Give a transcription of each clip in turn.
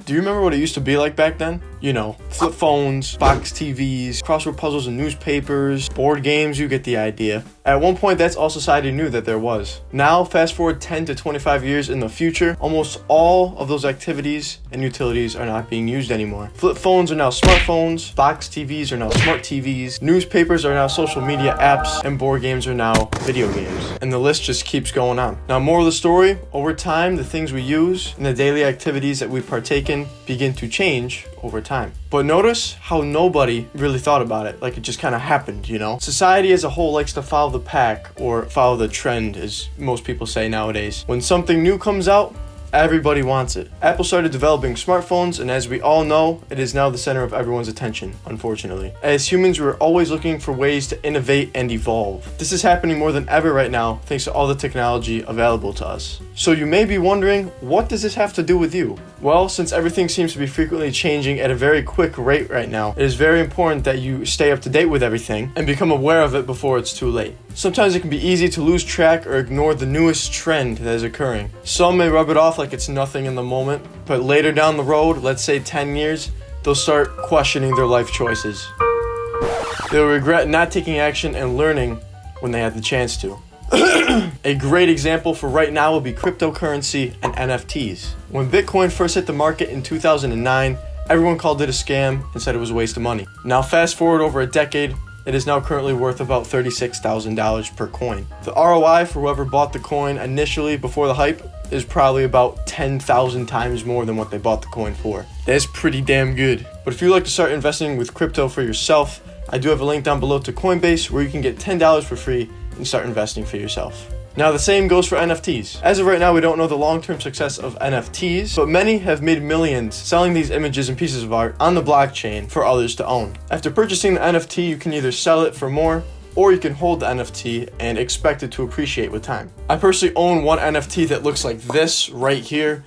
Do you remember what it used to be like back then? You know, flip phones, box TVs, crossword puzzles and newspapers, board games, you get the idea. At one point, that's all society knew that there was. Now, fast forward 10 to 25 years in the future, almost all of those activities and utilities are not being used anymore. Flip phones are now smartphones, box TVs are now smart TVs, newspapers are now social media apps, and board games are now video games. And the list just keeps going on. Now, moral of the story, over time, the things we use and the daily activities that we partake in begin to change over time. But notice how nobody really thought about it, like it just kind of happened, you know? Society as a whole likes to follow the pack or follow the trend, as most people say nowadays. When something new comes out, everybody wants it. Apple started developing smartphones, and as we all know, it is now the center of everyone's attention, unfortunately. As humans, we're always looking for ways to innovate and evolve. This is happening more than ever right now, thanks to all the technology available to us. So you may be wondering, what does this have to do with you? Well, since everything seems to be frequently changing at a very quick rate right now, it is very important that you stay up to date with everything and become aware of it before it's too late. Sometimes it can be easy to lose track or ignore the newest trend that is occurring. Some may rub it off like it's nothing in the moment, but later down the road, let's say 10 years, they'll start questioning their life choices. They'll regret not taking action and learning when they had the chance to. A great example for right now will be cryptocurrency and NFTs. When Bitcoin first hit the market in 2009, everyone called it a scam and said it was a waste of money. Now fast forward over a decade, it is now currently worth about $36,000 per coin. The ROI for whoever bought the coin initially before the hype is probably about 10,000 times more than what they bought the coin for. That's pretty damn good. But if you'd like to start investing with crypto for yourself, I do have a link down below to Coinbase where you can get $10 for free and start investing for yourself. Now the same goes for NFTs. As of right now, we don't know the long-term success of NFTs, but many have made millions selling these images and pieces of art on the blockchain for others to own. After purchasing the NFT, you can either sell it for more, or you can hold the NFT and expect it to appreciate with time. I personally own one NFT that looks like this right here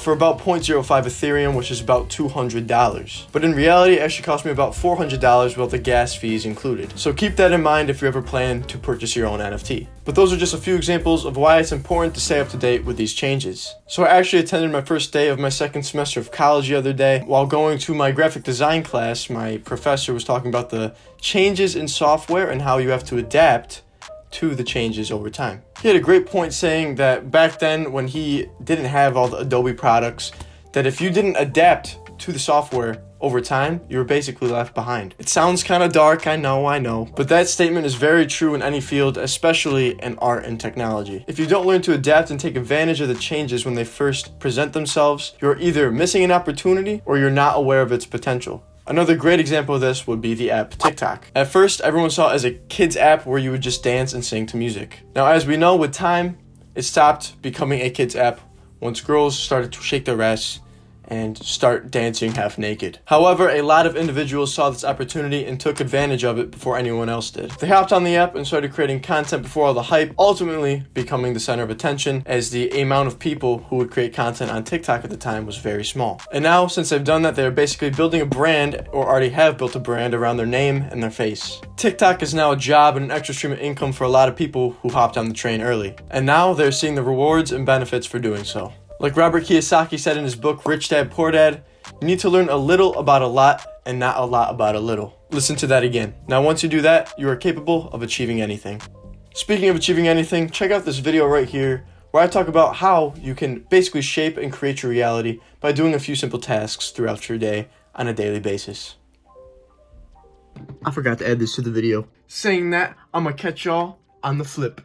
for about 0.05 Ethereum, which is about $200. But in reality, it actually cost me about $400 with the gas fees included. So keep that in mind if you ever plan to purchase your own NFT. But those are just a few examples of why it's important to stay up to date with these changes. So I actually attended my first day of my second semester of college the other day. While going to my graphic design class, my professor was talking about the changes in software and how you have to adapt to the changes over time. He had a great point saying that back then when he didn't have all the Adobe products, that if you didn't adapt to the software over time, you were basically left behind. It sounds kind of dark, I know, but that statement is very true in any field, especially in art and technology. If you don't learn to adapt and take advantage of the changes when they first present themselves, you're either missing an opportunity or you're not aware of its potential. Another great example of this would be the app TikTok. At first, everyone saw it as a kids app where you would just dance and sing to music. Now, as we know, with time, it stopped becoming a kids app once girls started to shake their ass and start dancing half naked. However, a lot of individuals saw this opportunity and took advantage of it before anyone else did. They hopped on the app and started creating content before all the hype, ultimately becoming the center of attention, as the amount of people who would create content on TikTok at the time was very small. And now, since they've done that, they're basically building a brand, or already have built a brand, around their name and their face. TikTok is now a job and an extra stream of income for a lot of people who hopped on the train early. And now they're seeing the rewards and benefits for doing so. Like Robert Kiyosaki said in his book, Rich Dad, Poor Dad, you need to learn a little about a lot and not a lot about a little. Listen to that again. Now, once you do that, you are capable of achieving anything. Speaking of achieving anything, check out this video right here where I talk about how you can basically shape and create your reality by doing a few simple tasks throughout your day on a daily basis. I forgot to add this to the video. Saying that, I'm gonna catch y'all on the flip.